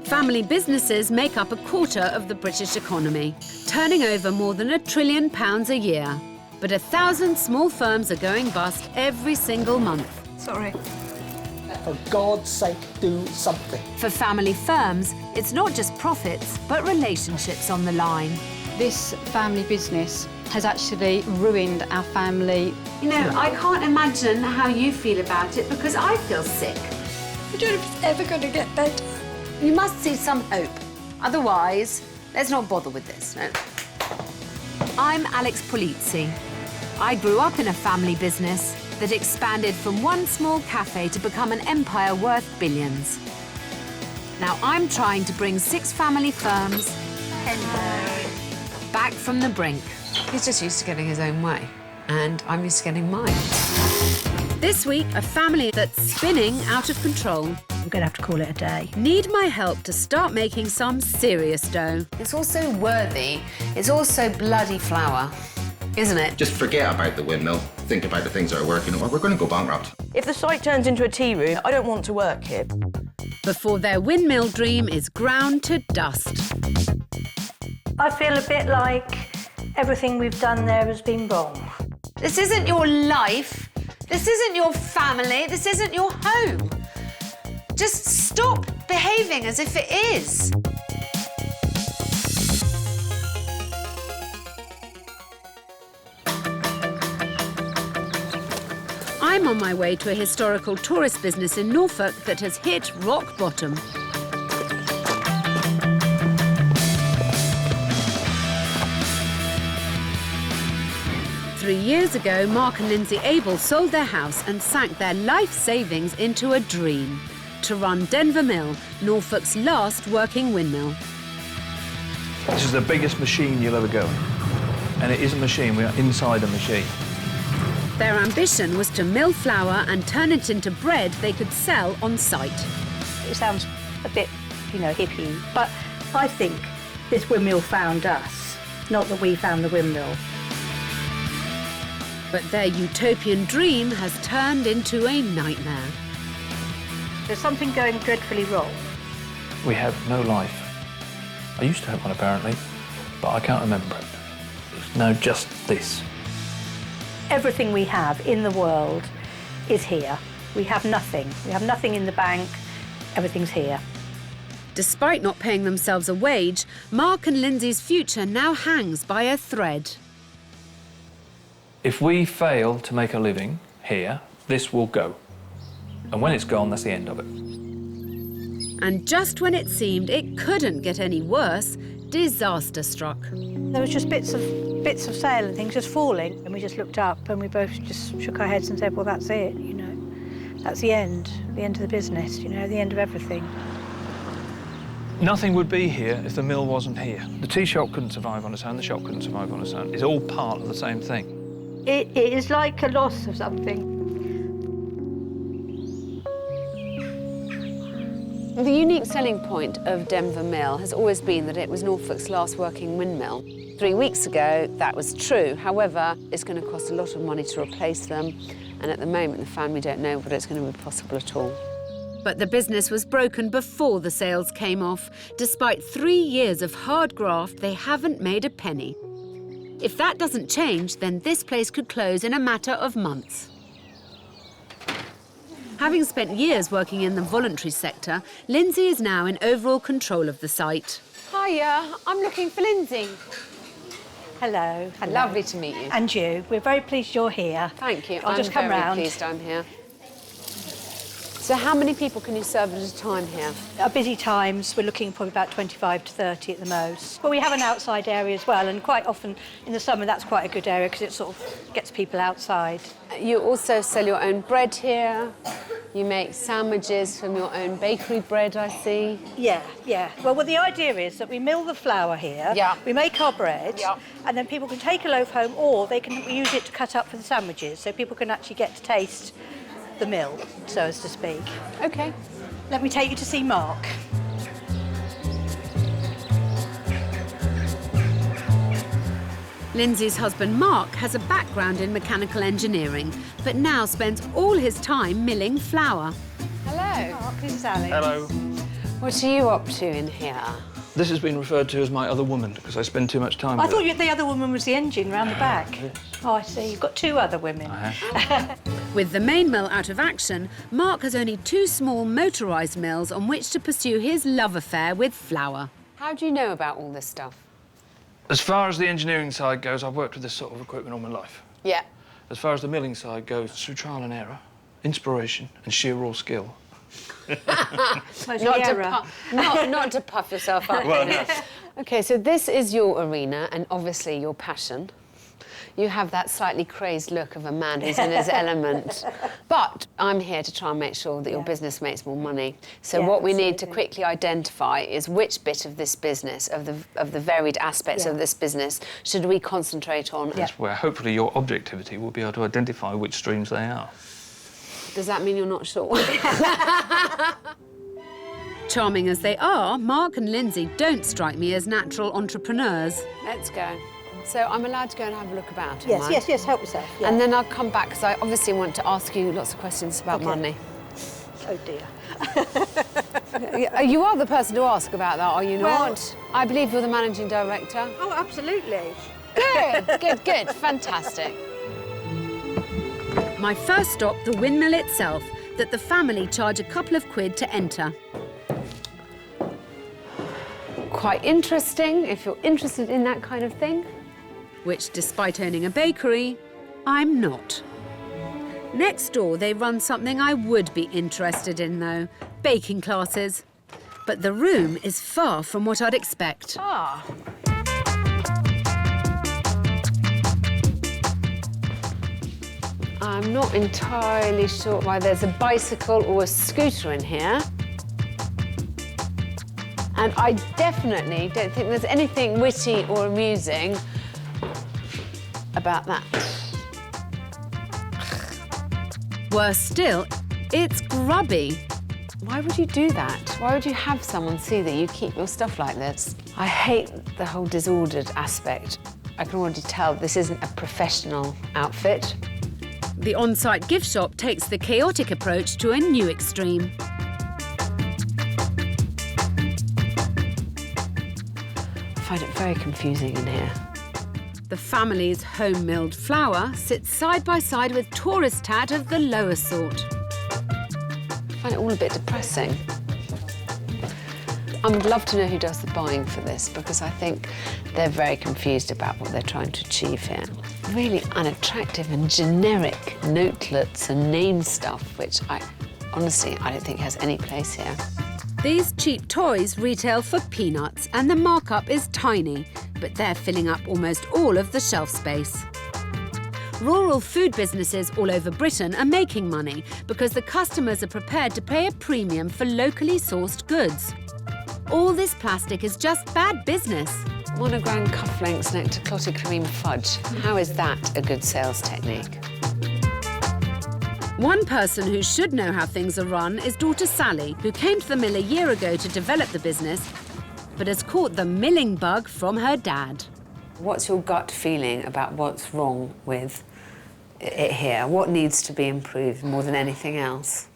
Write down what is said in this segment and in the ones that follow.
Family businesses make up a quarter of the British economy, turning over more than £1 trillion a year. But 1,000 small firms are going bust every single month. Sorry. For God's sake, do something. For family firms, it's not just profits, but relationships on the line. This family business has actually ruined our family. You know, I can't imagine how you feel about it because I feel sick. I don't know if it's ever going to get better. You must see some hope. Otherwise, let's not bother with this. No. I'm Alex Polizzi. I grew up in a family business that expanded from one small cafe to become an empire worth billions. Now I'm trying to bring 6 family firms back from the brink. He's just used to getting his own way, and I'm used to getting mine. This week, a family that's spinning out of control. I'm going to have to call it a day. Need my help to start making some serious dough. It's also worthy. It's also bloody flour, isn't it? Just forget about the windmill. Think about the things that are working. Well, we're going to go bankrupt. If the site turns into a tea room, I don't want to work here. Before their windmill dream is ground to dust. I feel a bit like everything we've done there has been wrong. This isn't your life. This isn't your family. This isn't your home. Just stop behaving as if it is. I'm on my way to a historical tourist business in Norfolk that has hit rock bottom. Three years ago, Mark and Lindsay Abels sold their house and sank their life savings into a dream: to run Denver Mill, Norfolk's last working windmill. This is the biggest machine you'll ever go in. And it is a machine, we are inside a machine. Their ambition was to mill flour and turn it into bread they could sell on site. It sounds a bit, you know, hippie, but I think this windmill found us, not that we found the windmill. But their utopian dream has turned into a nightmare. There's something going dreadfully wrong. We have no life. I used to have one, apparently, but I can't remember it. There's no just this. Everything we have in the world is here. We have nothing. We have nothing in the bank. Everything's here. Despite not paying themselves a wage, Mark and Lindsay's future now hangs by a thread. If we fail to make a living here, this will go. And when it's gone, that's the end of it. And just when it seemed it couldn't get any worse, disaster struck. There was just bits of sail and things just falling, and we just looked up and we both just shook our heads and said, well, that's it, you know. That's the end of the business, you know, the end of everything. Nothing would be here if the mill wasn't here. The tea shop couldn't survive on its own, the shop couldn't survive on its own. It's all part of the same thing. It is like a loss of something. The unique selling point of Denver Mill has always been that it was Norfolk's last working windmill. 3 weeks ago, that was true. However, it's going to cost a lot of money to replace them, and at the moment, the family don't know whether it's going to be possible at all. But the business was broken before the sales came off. Despite 3 years of hard graft, they haven't made a penny. If that doesn't change, then this place could close in a matter of months. Having spent years working in the voluntary sector, Lindsay is now in overall control of the site. Hiya, I'm looking for Lindsay. Hello. Hello. Lovely to meet you. And you. We're very pleased you're here. Thank you. I'll just come round. I'm very pleased I'm here. So how many people can you serve at a time here? At busy times, we're looking probably about 25 to 30 at the most. But we have an outside area as well, and quite often in the summer that's quite a good area because it sort of gets people outside. You also sell your own bread here. You make sandwiches from your own bakery bread, I see. Yeah. Well, the idea is that we mill the flour here, we make our bread, and then people can take a loaf home or they can use it to cut up for the sandwiches, so people can actually get to taste the mill, so as to speak. OK. Let me take you to see Mark. Lindsay's husband, Mark, has a background in mechanical engineering, but now spends all his time milling flour. Hello. Mark, this is Alex. Hello. What are you up to in here? This has been referred to as my other woman because I spend too much time I with thought her. the other woman was the engine round the back. Yes. Oh, I see. You've got two other women. I have. With the main mill out of action, Mark has only 2 small motorised mills on which to pursue his love affair with flour. How do you know about all this stuff? As far as the engineering side goes, I've worked with this sort of equipment all my life. Yeah. As far as the milling side goes, through trial and error, inspiration and sheer raw skill. Not to puff yourself up. Well, no. OK, so this is your arena and obviously your passion. You have that slightly crazed look of a man who's in his element. But I'm here to try and make sure that your business makes more money. So what we need to quickly identify is which bit of this business, of the varied aspects of this business, should we concentrate on? That's where hopefully your objectivity will be able to identify which streams they are. Does that mean you're not sure? Charming as they are, Mark and Lindsay don't strike me as natural entrepreneurs. Let's go. So I'm allowed to go and have a look about, Yes, yes, help yourself. Yeah. And then I'll come back, because I obviously want to ask you lots of questions about money. Oh, dear. You are the person to ask about that, are you not? Well, I believe you're the managing director. Oh, absolutely. Good, fantastic. My first stop, the Windmill itself, that the family charge a couple of quid to enter. Quite interesting, if you're interested in that kind of thing. Which, despite owning a bakery, I'm not. Next door, they run something I would be interested in, though, baking classes. But the room is far from what I'd expect. Ah. I'm not entirely sure why there's a bicycle or a scooter in here. And I definitely don't think there's anything witty or amusing about that. Worse still, it's grubby. Why would you do that? Why would you have someone see that you keep your stuff like this? I hate the whole disordered aspect. I can already tell this isn't a professional outfit. The on-site gift shop takes the chaotic approach to a new extreme. I find it very confusing in here. The family's home-milled flour sits side by side with tourist tat of the lower sort. I find it all a bit depressing. I would love to know who does the buying for this, because I think they're very confused about what they're trying to achieve here. Really unattractive and generic notelets and name stuff, which honestly, I don't think has any place here. These cheap toys retail for peanuts, and the markup is tiny, but they're filling up almost all of the shelf space. Rural food businesses all over Britain are making money because the customers are prepared to pay a premium for locally sourced goods. All this plastic is just bad business. Monogram cufflinks next to clotted cream fudge. How is that a good sales technique? One person who should know how things are run is daughter Sally, who came to the mill a year ago to develop the business, but has caught the milling bug from her dad. What's your gut feeling about what's wrong with it here? What needs to be improved more than anything else?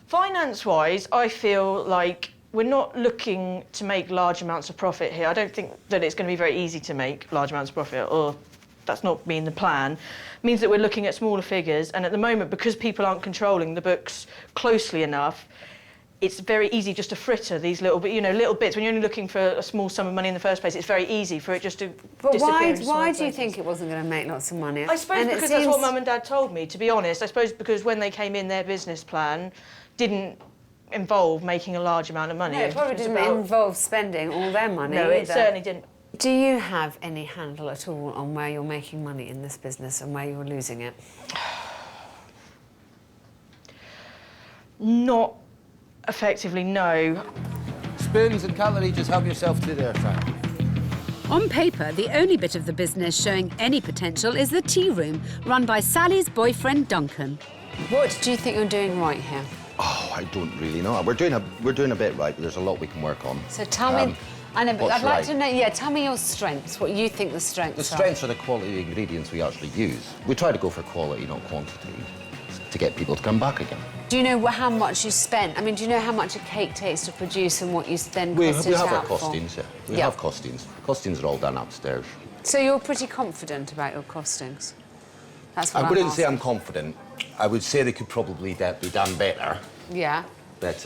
Finance-wise, I feel like we're not looking to make large amounts of profit here. I don't think that it's going to be very easy to make large amounts of profit, or that's not been the plan. It means that we're looking at smaller figures, and at the moment, because people aren't controlling the books closely enough, it's very easy just to fritter these little bits. When you're only looking for a small sum of money in the first place, it's very easy for it just to disappear. But why do you think it wasn't going to make lots of money? I suppose because that's what Mum and Dad told me, to be honest. I suppose because when they came in, their business plan didn't involve making a large amount of money. No, it probably didn't involve spending all their money. No, it certainly didn't. Do you have any handle at all on where you're making money in this business and where you're losing it? Not effectively, no. Spoons and cutlery, just help yourself to there, Frank. On paper, the only bit of the business showing any potential is the tea room, run by Sally's boyfriend, Duncan. What do you think you're doing right here? Oh, I don't really know. We're doing a bit right, but there's a lot we can work on. So tell me, I know, but I'd like to know, tell me your strengths, what you think the strengths are. The strengths are the quality of ingredients we actually use. We try to go for quality, not quantity. to get people to come back again. Do you know how much you spent? I mean, do you know how much a cake takes to produce and what you then cost We it have our out for? costings, yeah. We have costings. Costings are all done upstairs. So you're pretty confident about your costings? That's what I I'm wouldn't say asking. I'm confident. I would say they could probably be done better. Yeah. But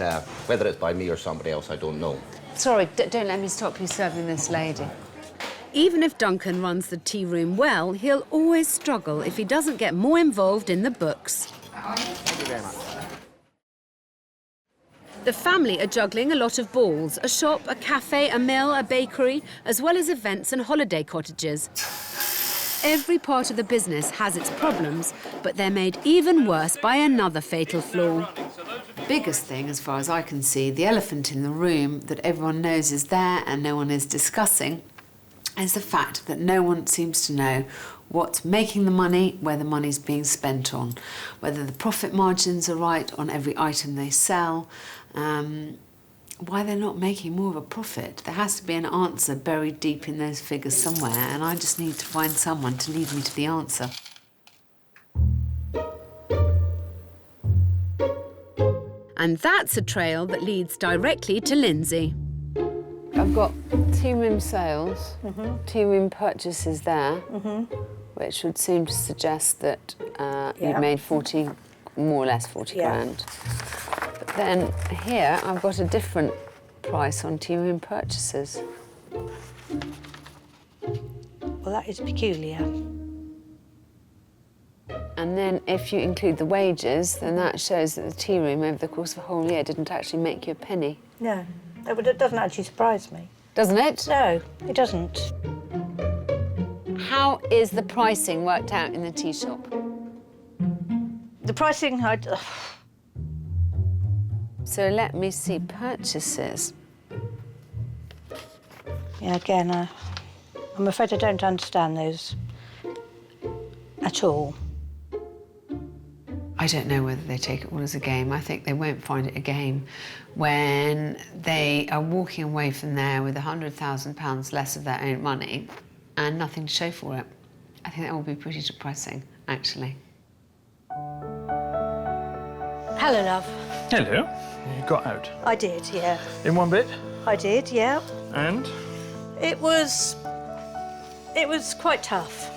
whether it's by me or somebody else, I don't know. Sorry, don't let me stop you serving this lady. Even if Duncan runs the tea room well, he'll always struggle if he doesn't get more involved in the books. Thank you very much. The family are juggling a lot of balls, a shop, a cafe, a mill, a bakery, as well as events and holiday cottages. Every part of the business has its problems, but they're made even worse by another fatal flaw. The biggest thing, as far as I can see, the elephant in the room that everyone knows is there and no one is discussing, is the fact that no one seems to know what's making the money, where the money's being spent on, whether the profit margins are right on every item they sell, why they're not making more of a profit. There has to be an answer buried deep in those figures somewhere, and I just need to find someone to lead me to the answer. And that's a trail that leads directly to Lindsay. I've got tea room sales, tea room purchases there, which would seem to suggest that you've made 40, more or less 40 grand. But then here I've got a different price on tea room purchases. Well, that is peculiar. And then if you include the wages, then that shows that the tea room over the course of a whole year didn't actually make you a penny. No, but it doesn't actually surprise me. Doesn't it? No, it doesn't. How is the pricing worked out in the tea shop? The pricing, So let me see purchases. yeah, again, I'm afraid I don't understand those at all. I don't know whether they take it all as a game. I think they won't find it a game when they are walking away from there with £100,000 less of their own money and nothing to show for it. I think that will be pretty depressing, actually. Hello, love. Hello. You got out. I did, yeah. In one bit? I did, yeah. And? It was quite tough.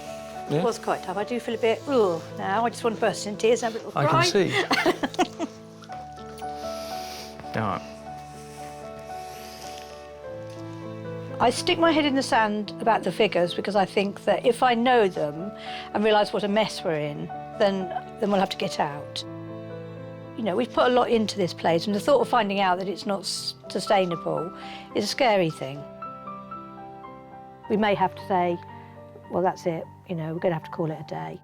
Yeah? It was quite tough. I do feel a bit, now. I just want to burst into tears and have a little I cry. can see. All right. I stick my head in the sand about the figures because I think that if I know them and realise what a mess we're in, then we'll have to get out. You know, we've put a lot into this place, and the thought of finding out that it's not sustainable is a scary thing. We may have to say, well, that's it, you know, we're going to have to call it a day.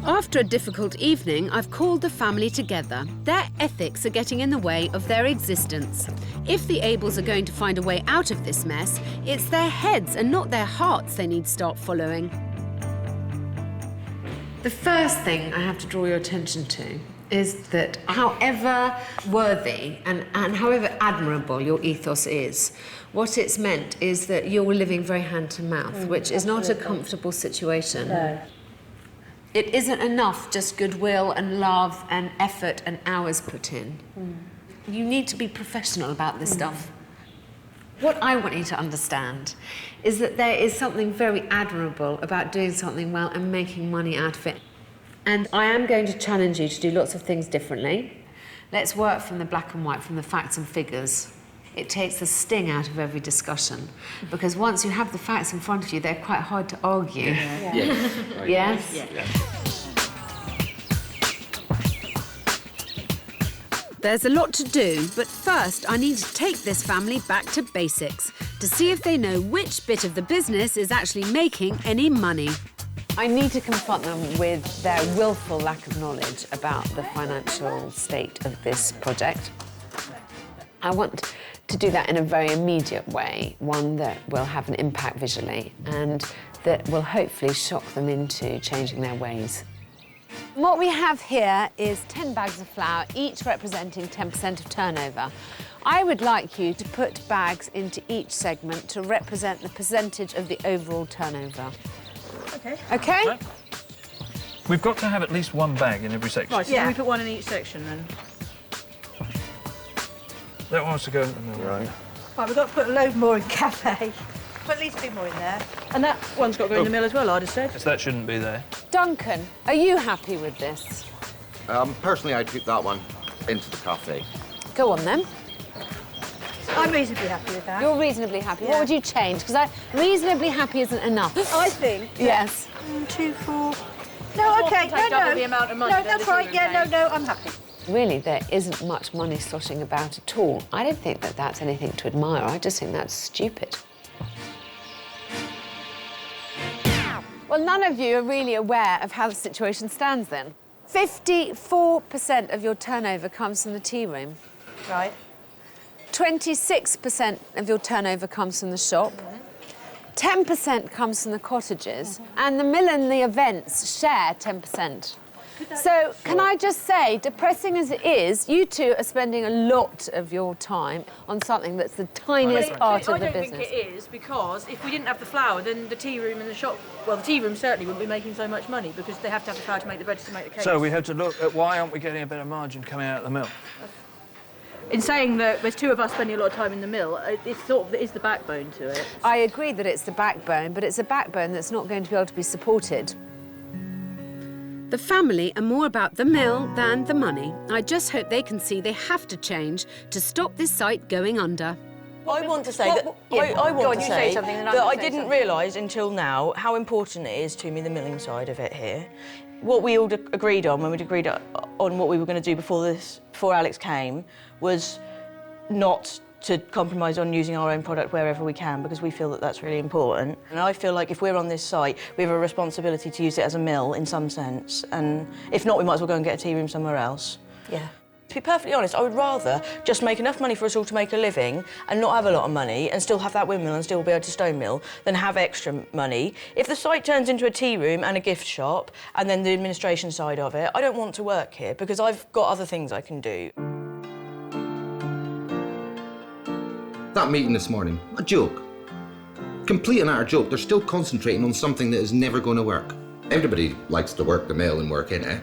After a difficult evening, I've called the family together. Their ethics are getting in the way of their existence. If the Abels are going to find a way out of this mess, it's their heads and not their hearts they need to start following. The first thing I have to draw your attention to is that however worthy and however admirable your ethos is, what it's meant is that you're living very hand to mouth, which is not a comfortable situation. No. It isn't enough just goodwill and love and effort and hours put in. You need to be professional about this stuff. What I want you to understand is that there is something very admirable about doing something well and making money out of it. And I am going to challenge you to do lots of things differently. Let's work from the black and white, from the facts and figures. It takes the sting out of every discussion, because once you have the facts in front of you, they're quite hard to argue. Yeah. Yes? There's a lot to do, but first I need to take this family back to basics to see if they know which bit of the business is actually making any money. I need to confront them with their willful lack of knowledge about the financial state of this project. I want to do that in a very immediate way, one that will have an impact visually and that will hopefully shock them into changing their ways. What we have here is 10 bags of flour, each representing 10% of turnover. I would like you to put bags into each segment to represent the percentage of the overall turnover. OK. OK? Okay. We've got to have at least one bag in every section. Right, so can we put one in each section then? That wants to go in the middle. Right. Right, we've got to put a load more in cafe. Put at least 2 more in there. And that one's got to go in the mill as well, I'd have said. Because that shouldn't be there. Duncan, are you happy with this? Personally, I'd keep that one into the cafe. Go on, then. I'm reasonably happy with that. You're reasonably happy. Yeah. What would you change? Because reasonably happy isn't enough. I think. Yes. 1, 2, 4. No, OK, take double the amount of money No, than that's the right. tea Yeah, room no, I'm happy. Really, there isn't much money sloshing about at all. I don't think that that's anything to admire. I just think that's stupid. Well, none of you are really aware of how the situation stands then. 54% of your turnover comes from the tea room. Right. 26% of your turnover comes from the shop. 10% comes from the cottages. And the mill and the events share 10%. So, can I just say, depressing as it is, you two are spending a lot of your time on something that's the tiniest part of the business. I don't think it is, because if we didn't have the flour, then the tea room and the shop, well, the tea room certainly wouldn't be making so much money, because they have to have the flour to make the bread to make the cakes. So we have to look at why aren't we getting a better margin coming out of the mill? In saying that there's 2 of us spending a lot of time in the mill, it's sort of, it is the backbone to it. I agree that it's the backbone, but it's a backbone that's not going to be able to be supported. The family are more about the mill than the money. I just hope they can see they have to change to stop this site going under. I want to say that I didn't realise until now how important it is to me, the milling side of it here. What we all agreed on when we'd agreed on what we were going to do before Alex came, was not to compromise on using our own product wherever we can, because we feel that that's really important. And I feel like if we're on this site, we have a responsibility to use it as a mill in some sense. And if not, we might as well go and get a tea room somewhere else. Yeah. To be perfectly honest, I would rather just make enough money for us all to make a living and not have a lot of money and still have that windmill and still be able to stone mill than have extra money. If the site turns into a tea room and a gift shop and then the administration side of it, I don't want to work here because I've got other things I can do. That meeting this morning, a joke. Complete and utter joke. They're still concentrating on something that is never going to work. Everybody likes to work the mill and work in it,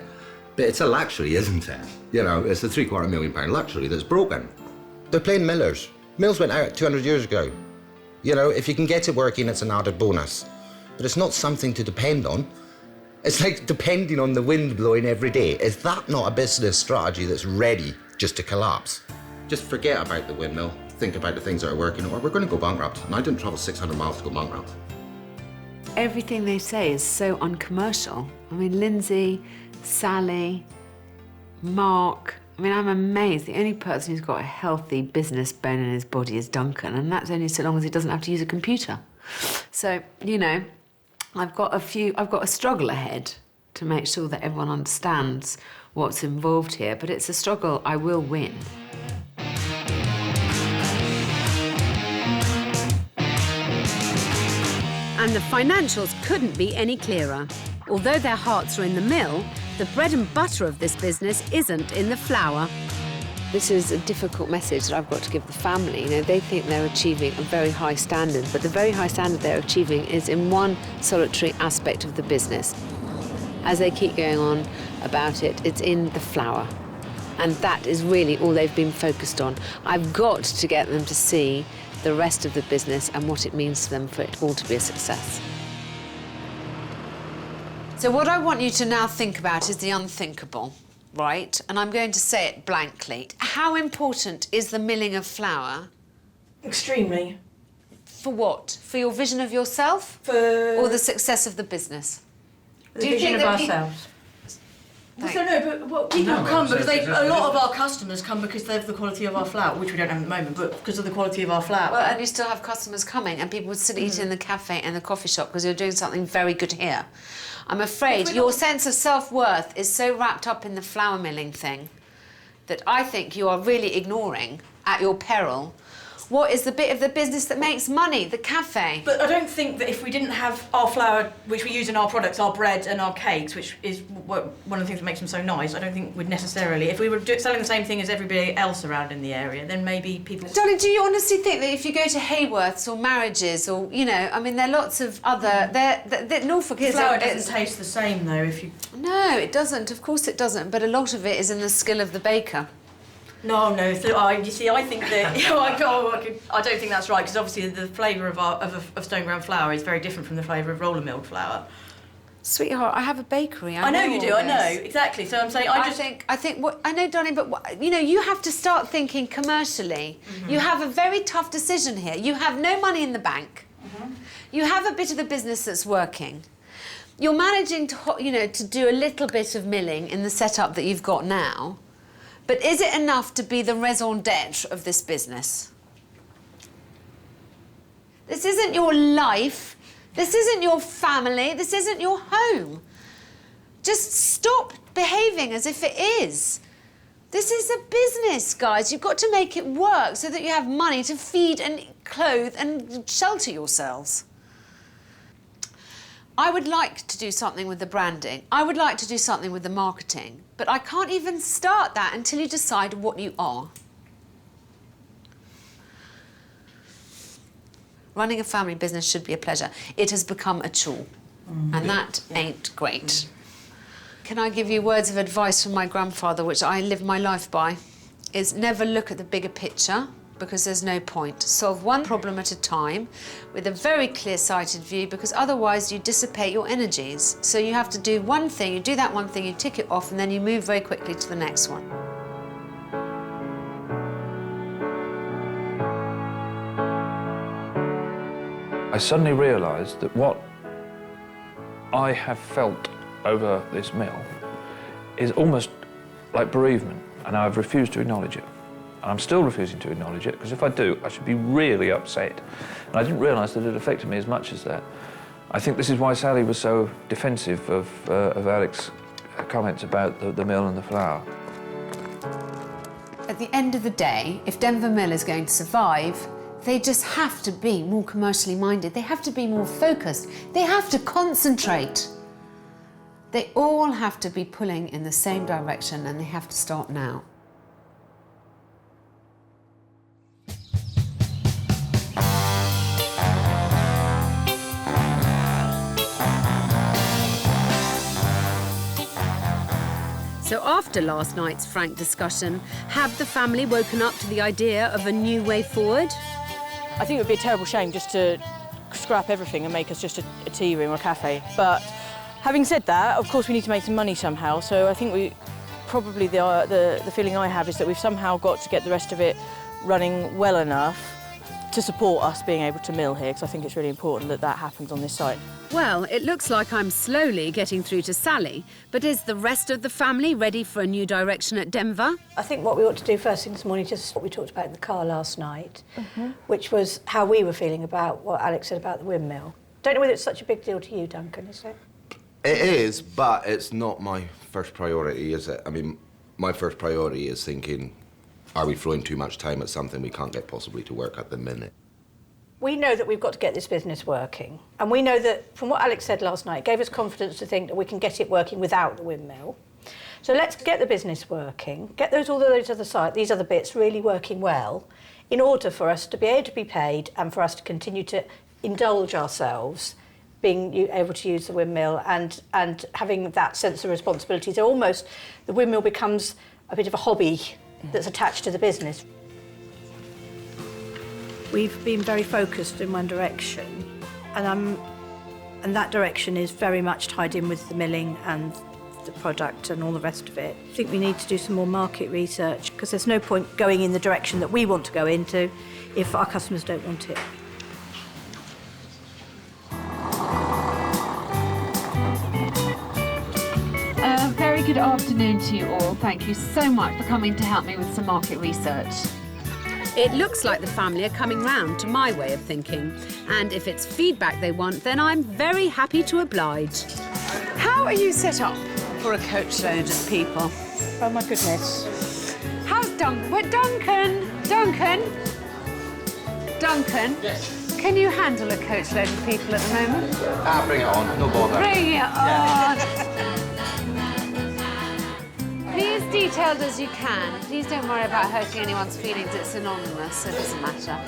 but it's a luxury, isn't it? You know, it's a £750,000 luxury that's broken. They're playing millers. Mills went out 200 years ago. You know, if you can get it working, it's an added bonus. But it's not something to depend on. It's like depending on the wind blowing every day. Is that not a business strategy that's ready just to collapse? Just forget about the windmill. Think about the things that are working, or we're going to go bankrupt. And I didn't travel 600 miles to go bankrupt. Everything they say is so uncommercial. I mean, Lindsay, Sally, Mark. I mean, I'm amazed. The only person who's got a healthy business bone in his body is Duncan, and that's only so long as he doesn't have to use a computer. So, you know, I've got a struggle ahead to make sure that everyone understands what's involved here, but it's a struggle I will win. And the financials couldn't be any clearer. Although their hearts are in the mill, the bread and butter of this business isn't in the flour. This is a difficult message that I've got to give the family. You know, they think they're achieving a very high standard, but the very high standard they're achieving is in one solitary aspect of the business. As they keep going on about it, it's in the flour. And that is really all they've been focused on. I've got to get them to see the rest of the business and what it means to them for it all to be a success. So what I want you to now think about is the unthinkable, right? And I'm going to say it blankly. How important is the milling of flour? Extremely. For what? For your vision of yourself? Or the success of the business? The vision of ourselves. So no, but people come because a lot of our customers come because they have the quality of our flour, which we don't have at the moment, but because of the quality of our flour. Well, and you still have customers coming, and people would still eat in the cafe and the coffee shop because you're doing something very good here. I'm afraid your sense of self-worth is so wrapped up in the flour milling thing that I think you are really ignoring, at your peril, What is the bit of the business that makes money? The cafe. But I don't think that if we didn't have our flour, which we use in our products, our bread and our cakes, which is one of the things that makes them so nice, I don't think we'd necessarily... If we were selling the same thing as everybody else around in the area, then maybe people... Darling, do you honestly think that if you go to Hayworth's or Marriages or, you know, I mean, there are lots of other... Norfolk is... Flour doesn't taste the same, though, if you... No, it doesn't. Of course it doesn't. But a lot of it is in the skill of the baker. No. You see, I think that I don't think that's right, because obviously the flavour of stone ground flour is very different from the flavour of roller milled flour. Sweetheart, I have a bakery. I know you do. I know exactly. So I'm saying I think what I know, darling, but you know, you have to start thinking commercially. Mm-hmm. You have a very tough decision here. You have no money in the bank. Mm-hmm. You have a bit of the business that's working. You're managing to do a little bit of milling in the setup that you've got now. But is it enough to be the raison d'etre of this business? This isn't your life. This isn't your family. This isn't your home. Just stop behaving as if it is. This is a business, guys. You've got to make it work so that you have money to feed and clothe and shelter yourselves. I would like to do something with the branding. I would like to do something with the marketing. But I can't even start that until you decide what you are. Running a family business should be a pleasure. It has become a chore, and that ain't great. Can I give you words of advice from my grandfather, which I live my life by? Is never look at the bigger picture, because there's no point. Solve one problem at a time with a very clear-sighted view, because otherwise you dissipate your energies. So you have to do one thing, you do that one thing, you tick it off, and then you move very quickly to the next one. I suddenly realised that what I have felt over this mill is almost like bereavement, and I've refused to acknowledge it. And I'm still refusing to acknowledge it, because if I do, I should be really upset. And I didn't realise that it affected me as much as that. I think this is why Sally was so defensive of Alex's comments about the mill and the flour. At the end of the day, if Denver Mill is going to survive, they just have to be more commercially minded. They have to be more focused. They have to concentrate. They all have to be pulling in the same direction, and they have to start now. So after last night's frank discussion, have the family woken up to the idea of a new way forward? I think it would be a terrible shame just to scrap everything and make us just a tea room or a cafe. But having said that, of course we need to make some money somehow. So I think the feeling I have is that we've somehow got to get the rest of it running well enough to support us being able to mill here, because I think it's really important that that happens on this site. Well, it looks like I'm slowly getting through to Sally, but is the rest of the family ready for a new direction at Denver? I think what we ought to do first thing this morning, just what we talked about in the car last night, which was how we were feeling about what Alex said about the windmill. Don't know whether it's such a big deal to you, Duncan, is it? It is, but it's not my first priority, is it? I mean, my first priority is thinking, are we throwing too much time at something we can't get possibly to work at the minute? We know that we've got to get this business working. And we know that, from what Alex said last night, it gave us confidence to think that we can get it working without the windmill. So let's get the business working, get all those other these other bits really working well, in order for us to be able to be paid and for us to continue to indulge ourselves, being able to use the windmill and having that sense of responsibility. So almost the windmill becomes a bit of a hobby that's attached to the business. We've been very focused in one direction, and that direction is very much tied in with the milling and the product and all the rest of it. I think we need to do some more market research, because there's no point going in the direction that we want to go into if our customers don't want it. Very good afternoon to you all. Thank you so much for coming to help me with some market research. It looks like the family are coming round to my way of thinking, and if it's feedback they want, then I'm very happy to oblige. How are you set up for a coachload of people? Oh my goodness. How's Duncan? Duncan! Duncan? Yes. Can you handle a coachload of people at the moment? Bring it on, no bother. Bring it on! Be as detailed as you can. Please don't worry about hurting anyone's feelings. It's anonymous, so it doesn't matter.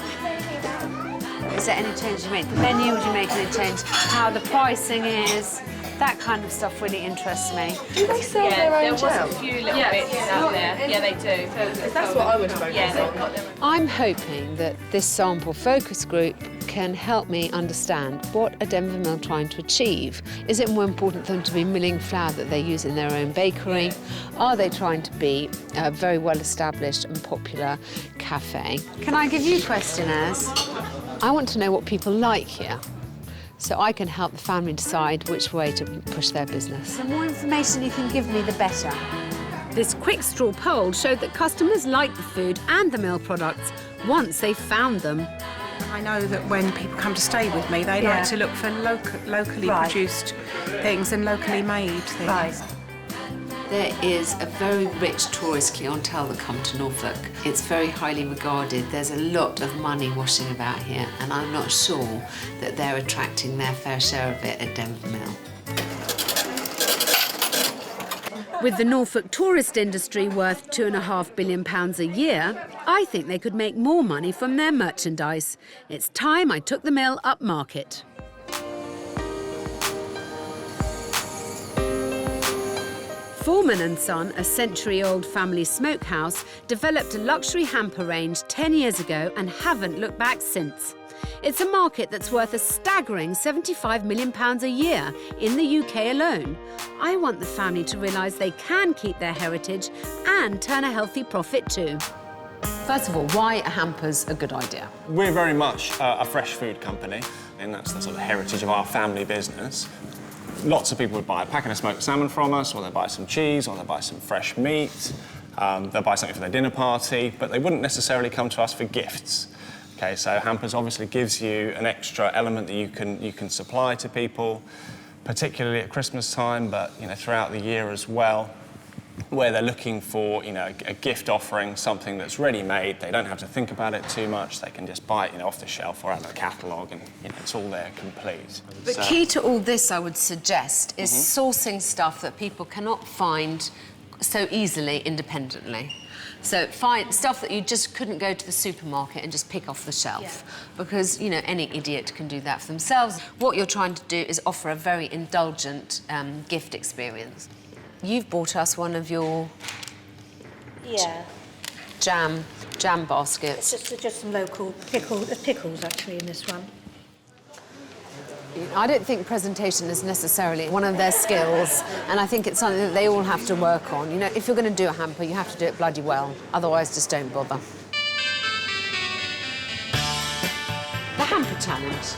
Is there any change you made? The menu, would you make any change? How the pricing is? That kind of stuff really interests me. Do they sell their own gel? There was a few little bits out there. Yeah, they do. That's what I would focus on. I'm hoping that this sample focus group can help me understand what are Denver Mill trying to achieve. Is it more important for them to be milling flour that they use in their own bakery? Are they trying to be a very well-established and popular cafe? Can I give you questionnaires? I want to know what people like here, so I can help the family decide which way to push their business. The more information you can give me, the better. This quick straw poll showed that customers like the food and the Mill products once they found them. I know that when people come to stay with me, they like to look for locally produced things and locally made things. Right. There is a very rich tourist clientele that come to Norfolk. It's very highly regarded. There's a lot of money washing about here, and I'm not sure that they're attracting their fair share of it at Denver Mill. With the Norfolk tourist industry worth £2.5 billion a year, I think they could make more money from their merchandise. It's time I took the mill up market. Foreman & Son, a century-old family smokehouse, developed a luxury hamper range 10 years ago and haven't looked back since. It's a market that's worth a staggering £75 million a year in the UK alone. I want the family to realise they can keep their heritage and turn a healthy profit too. First of all, why are hampers a good idea? We're very much a fresh food company, and that's the sort of heritage of our family business. Lots of people would buy a packet of smoked salmon from us, or they'll buy some cheese, or they'll buy some fresh meat. They'll buy something for their dinner party, but they wouldn't necessarily come to us for gifts. Okay, so hampers obviously gives you an extra element that you can supply to people, particularly at Christmas time, but throughout the year as well, where they're looking for a gift offering, something that's ready-made. They don't have to think about it too much. They can just buy it off the shelf or out of a catalogue, and it's all there complete. The key to all this, I would suggest, is sourcing stuff that people cannot find so easily independently. So find stuff that you just couldn't go to the supermarket and just pick off the shelf, because any idiot can do that for themselves. What you're trying to do is offer a very indulgent gift experience. You've bought us one of your jam baskets. It's just some local pickles actually in this one. I don't think presentation is necessarily one of their skills, and I think it's something that they all have to work on. If you're going to do a hamper, you have to do it bloody well. Otherwise, just don't bother. The hamper challenge.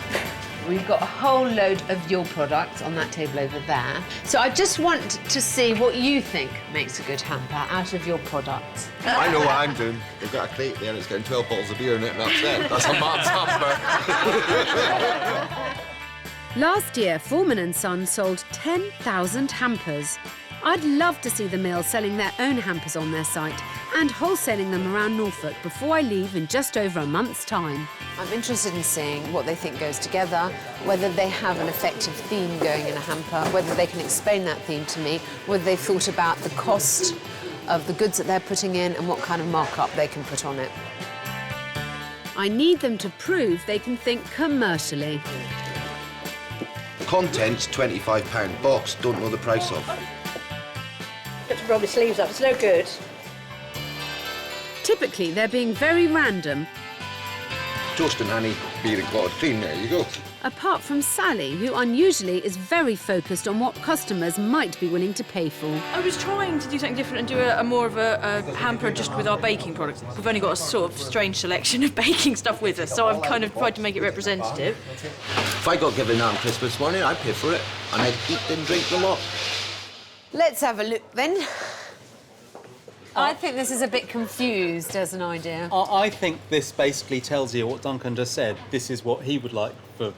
We've got a whole load of your products on that table over there. So I just want to see what you think makes a good hamper out of your products. I know what I'm doing. We've got a crate there and it's getting 12 bottles of beer in it, and that's it. That's a man's hamper. Last year, Foreman & Son sold 10,000 hampers. I'd love to see the mill selling their own hampers on their site and wholesaling them around Norfolk before I leave in just over a month's time. I'm interested in seeing what they think goes together, whether they have an effective theme going in a hamper, whether they can explain that theme to me, whether they've thought about the cost of the goods that they're putting in and what kind of markup they can put on it. I need them to prove they can think commercially. Contents, £25 box, don't know the price of. Got to roll my sleeves up, it's no good. Typically, they're being very random. Toast and honey, beer and clotted cream, there you go. Apart from Sally, who unusually is very focused on what customers might be willing to pay for. I was trying to do something different and do a more of a hamper just with our baking products. We've only got a sort of strange selection of baking stuff with us, so I've kind of tried to make it representative. If I got given that on Christmas morning, I'd pay for it, and I'd eat and drink them up. Let's have a look then. I think this is a bit confused as an idea. I think this basically tells you what Duncan just said. This is what he would like for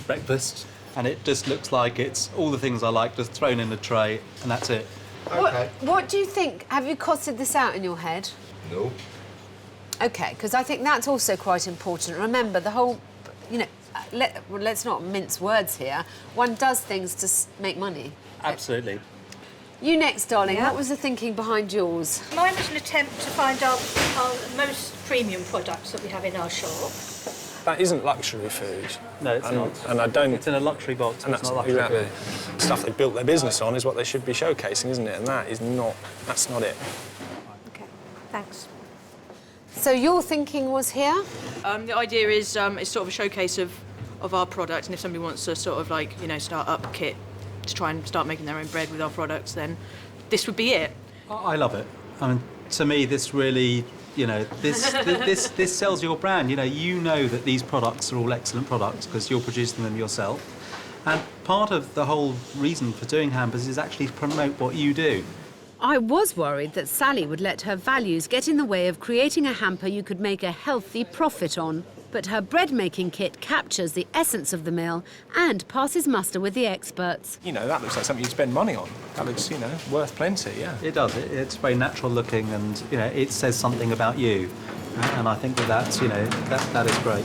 breakfast, and it just looks like it's all the things I like just thrown in a tray, and that's it. Okay. What do you think? Have you costed this out in your head? No. OK, because I think that's also quite important. Remember, the whole, you know, let's not mince words here. One does things to make money. Absolutely. You next, darling. Yeah. What was the thinking behind yours? Mine was an attempt to find our most premium products that we have in our shop. That isn't luxury food. No, it's not. And I don't... It's in a luxury box, and it's that's not luxury exactly. food. Stuff they built their business on is what they should be showcasing, isn't it? And that is not... That's not it. OK, thanks. So your thinking was here? The idea is sort of a showcase of our product, and if somebody wants to sort of like, you know, start up kit to try and start making their own bread with our products, then this would be it. I love it. I mean, to me, this really, you know, this sells your brand. You know that these products are all excellent products because you're producing them yourself. And part of the whole reason for doing hampers is actually to promote what you do. I was worried that Sally would let her values get in the way of creating a hamper you could make a healthy profit on. But her bread-making kit captures the essence of the mill and passes muster with the experts. You know, that looks like something you'd spend money on. That looks, you know, worth plenty, yeah. It does. It's very natural looking and, you know, it says something about you. And I think that's, you know, that is great.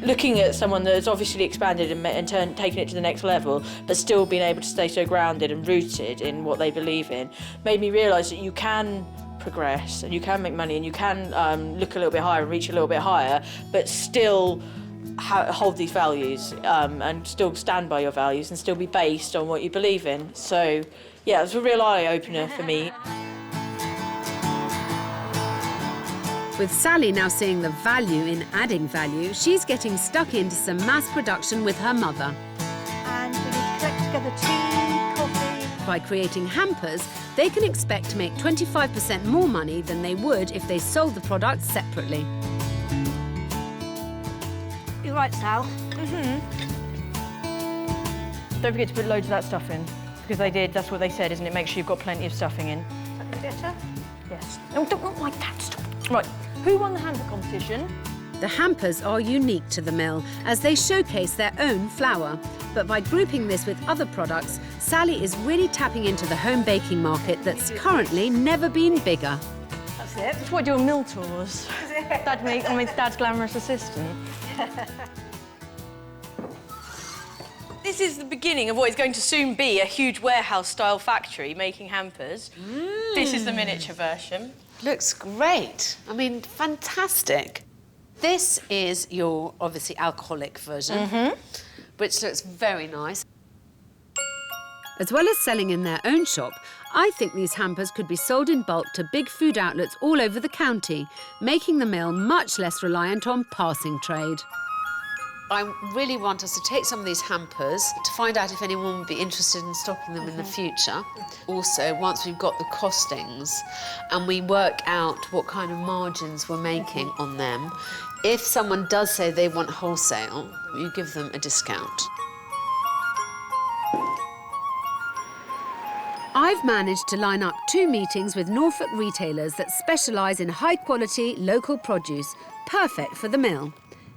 Looking at someone that's obviously expanded and taken it to the next level, but still being able to stay so grounded and rooted in what they believe in, made me realise that you can progress and you can make money and you can look a little bit higher and reach a little bit higher, but still hold these values and still stand by your values and still be based on what you believe in. So, yeah, it was a real eye-opener for me. With Sally now seeing the value in adding value, she's getting stuck into some mass production with her mother. And we need to collect together tea, coffee. By creating hampers, they can expect to make 25% more money than they would if they sold the products separately. You're right, Sal. Don't forget to put loads of that stuff in, because that's what they said, isn't it? Make sure you've got plenty of stuffing in. Is that the better? Yes. No, don't like that stuff. Right, who won the hamper competition? The hampers are unique to the mill as they showcase their own flour. But by grouping this with other products, Sally is really tapping into the home baking market that's currently never been bigger. That's it. That's why I do mill tours. I'm Dad's glamorous assistant. This is the beginning of what is going to soon be a huge warehouse-style factory making hampers. This is the miniature version. Looks great. I mean, fantastic. This is your, obviously, alcoholic version, which looks very nice. As well as selling in their own shop, I think these hampers could be sold in bulk to big food outlets all over the county, making the mill much less reliant on passing trade. I really want us to take some of these hampers to find out if anyone would be interested in stocking them in the future. Also, once we've got the costings and we work out what kind of margins we're making on them, if someone does say they want wholesale, you give them a discount. I've managed to line up 2 meetings with Norfolk retailers that specialise in high-quality local produce, perfect for the mill.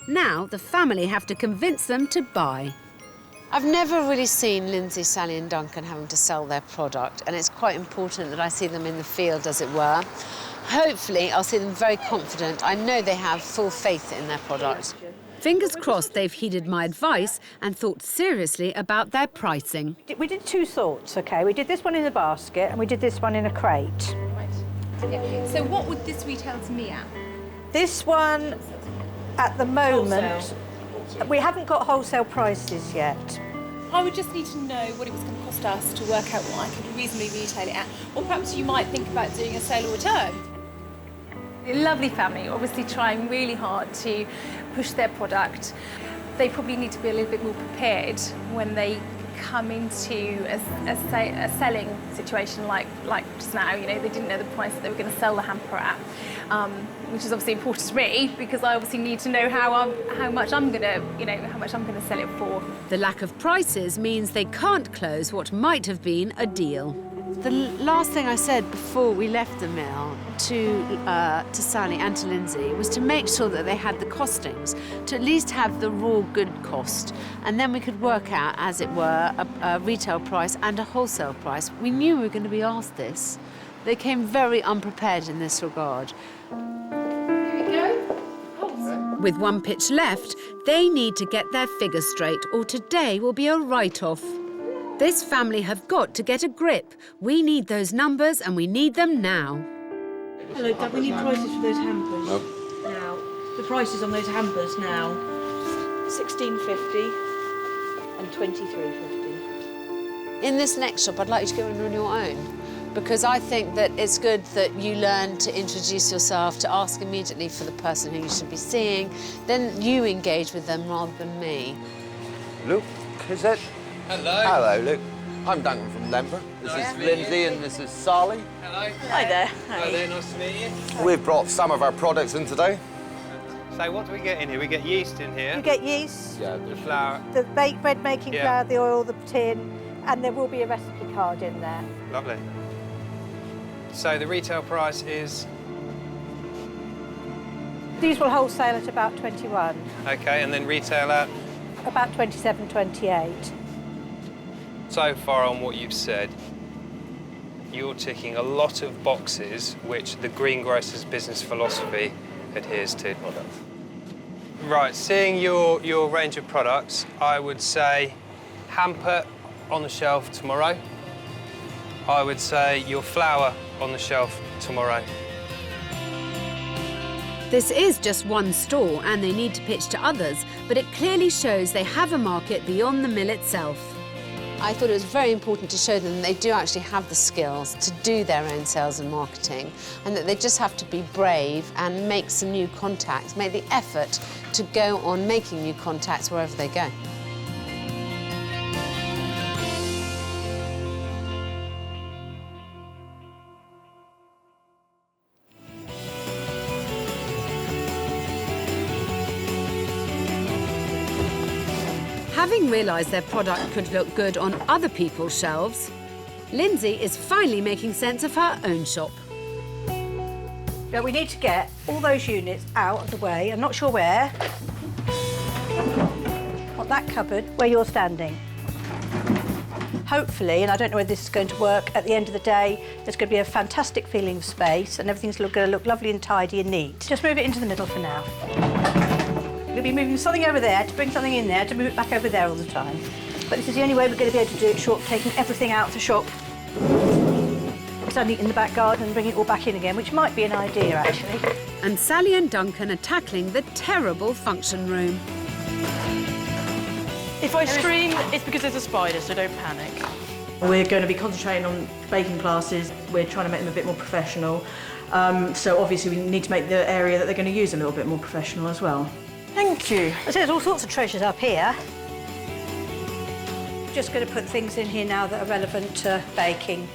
Now the family have to convince them to buy. I've never really seen Lindsay, Sally and Duncan having to sell their product, and it's quite important that I see them in the field, as it were. Hopefully, I'll see them very confident. I know they have full faith in their product. Fingers crossed they've heeded my advice and thought seriously about their pricing. We did 2 sorts, OK? We did this one in a basket and we did this one in a crate. Yeah. So what would this retail to me at? This one, at the moment, we haven't got wholesale prices yet. I would just need to know what it was going to cost us to work out what I could reasonably retail it at. Or perhaps you might think about doing a sale or return. A lovely family, obviously trying really hard to push their product. They probably need to be a little bit more prepared when they come into a selling situation like just now. You know, they didn't know the price that they were going to sell the hamper at, which is obviously important to me because I obviously need to know how much I'm going to sell it for. The lack of prices means they can't close what might have been a deal. The last thing I said before we left the mill to Sally and to Lindsay was to make sure that they had the costings, to at least have the raw good cost, and then we could work out, as it were, a retail price and a wholesale price. We knew we were going to be asked this, They came very unprepared in this regard. With one pitch left, they need to get their figures straight, or today will be a write-off. This family have got to get a grip. We need those numbers and we need them now. Hello, Dad, we need prices for those hampers. No. Now. The prices on those hampers now. $16.50 and $23.50. In this next shop, I'd like you to go in on your own, because I think that it's good that you learn to introduce yourself, to ask immediately for the person who you should be seeing, then you engage with them rather than me. Luke, is it? Hello. Hello, Luke. I'm Duncan from Denver. This is Lindsay and this is Sally. Hello. Hi there. Hi there, nice to meet you. We've brought some of our products in today. So what do we get in here? We get yeast in here. You get yeast, The flour. the baked bread making flour, the oil, the tin, and there will be a recipe card in there. Lovely. So the retail price is? These will wholesale at about 21. Okay, and then retail at? About 27, 28. So far on what you've said, you're ticking a lot of boxes which the greengrocer's business philosophy adheres to. Right, seeing your range of products, I would say hamper on the shelf tomorrow. I would say your flour on the shelf tomorrow. This is just one store and they need to pitch to others, but it clearly shows they have a market beyond the mill itself. I thought it was very important to show them that they do actually have the skills to do their own sales and marketing, and that they just have to be brave and make some new contacts, make the effort to go on making new contacts wherever they go. Having realised their product could look good on other people's shelves, Lindsay is finally making sense of her own shop. Now we need to get all those units out of the way. I'm not sure where. On that cupboard where you're standing. Hopefully, and I don't know whether this is going to work, at the end of the day, there's going to be a fantastic feeling of space and everything's going to look lovely and tidy and neat. Just move it into the middle for now. We'll be moving something over there to bring something in there to move it back over there all the time. But this is the only way we're going to be able to do it short, taking everything out of the shop, standing in the back garden and bringing it all back in again, which might be an idea, actually. And Sally and Duncan are tackling the terrible function room. If I scream, it's because there's a spider, so don't panic. We're going to be concentrating on baking classes. We're trying to make them a bit more professional. So obviously we need to make the area that they're going to use a little bit more professional as well. Thank you. So there's all sorts of treasures up here. Just going to put things in here now that are relevant to baking.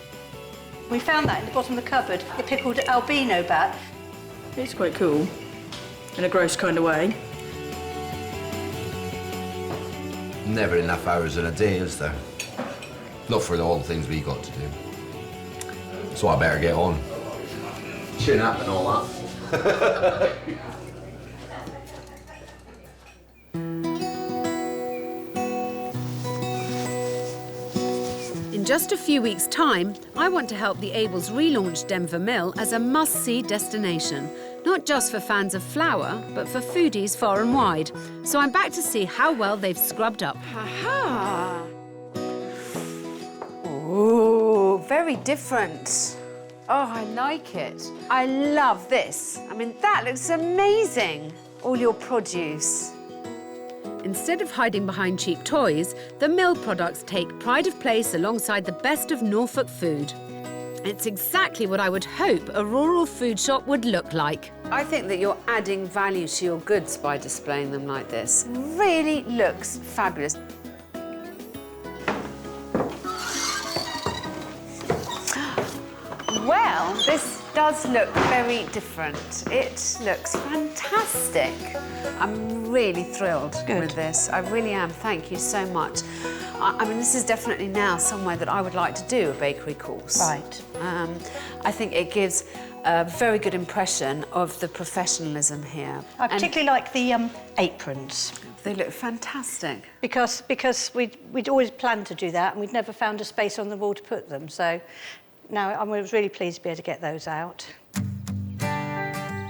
We found that in the bottom of the cupboard, the pickled albino bat. It's quite cool, in a gross kind of way. Never enough hours in a day, is there? Not for all the things we got to do. So I better get on. Chin up and all that. In just a few weeks' time, I want to help the Abels relaunch Denver Mill as a must-see destination, not just for fans of flour, but for foodies far and wide. So I'm back to see how well they've scrubbed up. Ha-ha! Ooh, very different. Oh, I like it. I love this. I mean, that looks amazing. All your produce. Instead of hiding behind cheap toys, the mill products take pride of place alongside the best of Norfolk food. It's exactly what I would hope a rural food shop would look like. I think that you're adding value to your goods by displaying them like this. Really looks fabulous. Well, this does look very different. It looks fantastic. I'm really thrilled with this. I really am. Thank you so much. I mean, this is definitely now somewhere that I would like to do a bakery course. Right. I think it gives a very good impression of the professionalism here. I particularly like the aprons. They look fantastic. Because we'd always planned to do that and we'd never found a space on the wall to put them. So No, I was really pleased to be able to get those out.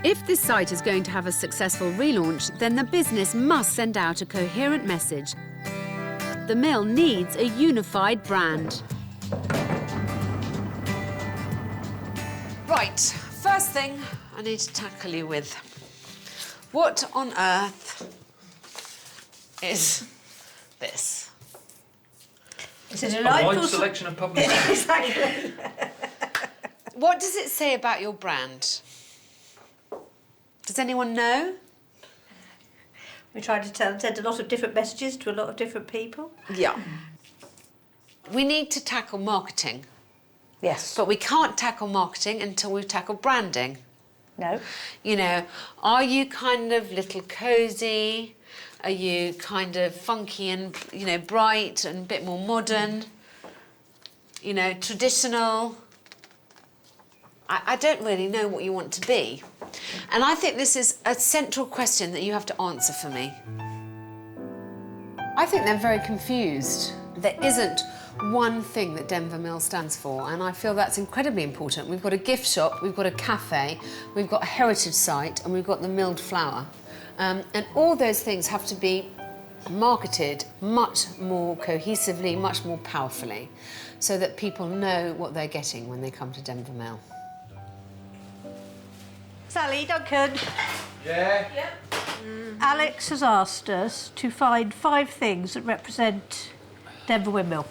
If this site is going to have a successful relaunch, then the business must send out a coherent message. The mill needs a unified brand. Right, first thing I need to tackle you with. What on earth is this? Is it A wide selection of publications. Exactly. What does it say about your brand? Does anyone know? We tried to send a lot of different messages to a lot of different people. Yeah. We need to tackle marketing. Yes. But we can't tackle marketing until we've tackled branding. No. You know, are you kind of little cosy? Are you kind of funky and, you know, bright and a bit more modern? You know, traditional? I don't really know what you want to be. And I think this is a central question that you have to answer for me. I think they're very confused. There isn't one thing that Denver Mill stands for, and I feel that's incredibly important. We've got a gift shop, we've got a cafe, we've got a heritage site, and we've got the milled flour. And all those things have to be marketed much more cohesively, much more powerfully, so that people know what they're getting when they come to Denver Mill. Sally, Duncan. Yeah? Yep. Alex has asked us to find 5 things that represent Denver Windmill.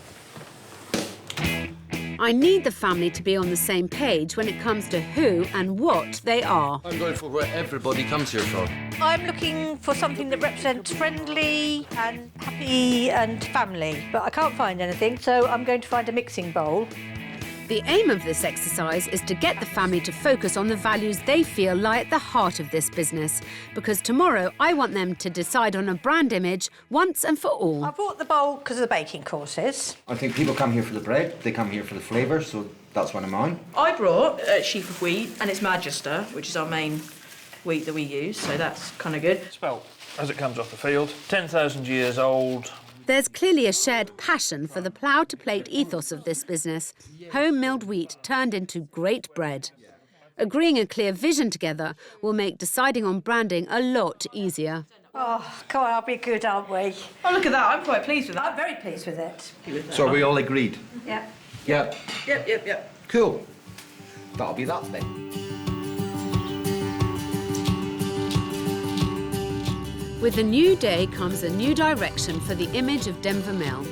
I need the family to be on the same page when it comes to who and what they are. I'm going for what everybody comes here for. I'm looking for something that represents friendly and happy and family, but I can't find anything, so I'm going to find a mixing bowl. The aim of this exercise is to get the family to focus on the values they feel lie at the heart of this business, because tomorrow I want them to decide on a brand image once and for all. I bought the bowl because of the baking courses. I think people come here for the bread, they come here for the flavour, so that's one of mine. I brought a sheaf of wheat, and it's Magister, which is our main wheat that we use, so that's kind of good. Spelt as it comes off the field, 10,000 years old. There's clearly a shared passion for the plough-to-plate ethos of this business, home-milled wheat turned into great bread. Agreeing a clear vision together will make deciding on branding a lot easier. Oh, come on, I'll be good, aren't we? Oh, look at that, I'm quite pleased with that. I'm very pleased with it. So are we all agreed? Yeah. Yeah. Yep. Cool. That'll be that then. With a new day comes a new direction for the image of Denver Mill.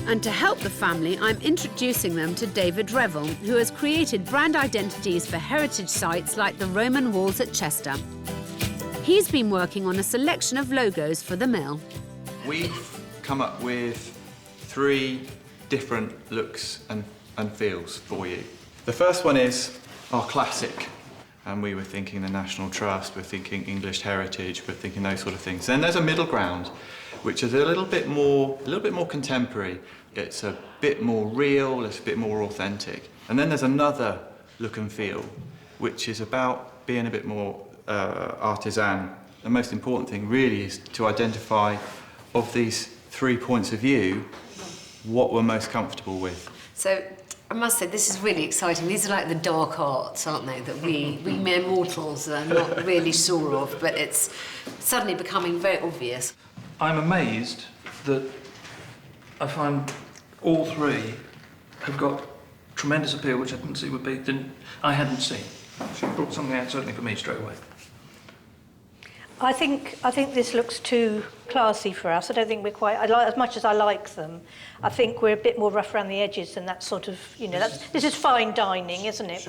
And to help the family, I'm introducing them to David Revel, who has created brand identities for heritage sites like the Roman walls at Chester. He's been working on a selection of logos for the mill. We've come up with 3 different looks and feels for you. The first one is our classic. And we were thinking the National Trust, we're thinking English heritage, we're thinking those sort of things. Then there's a middle ground, which is a little bit more contemporary. It's a bit more real, it's a bit more authentic. And then there's another look and feel, which is about being a bit more artisan. The most important thing really is to identify, of these 3 points of view, what we're most comfortable with. So, I must say, this is really exciting. These are like the dark arts, aren't they, that we mere mortals are not really sure of, but it's suddenly becoming very obvious. I'm amazed that I find all 3 have got tremendous appeal, which I didn't see I hadn't seen. So it brought something out certainly for me straight away. I think this looks too classy for us. I don't think we're quite, as much as I like them, I think we're a bit more rough around the edges than that sort of, you know, this is fine dining, isn't it?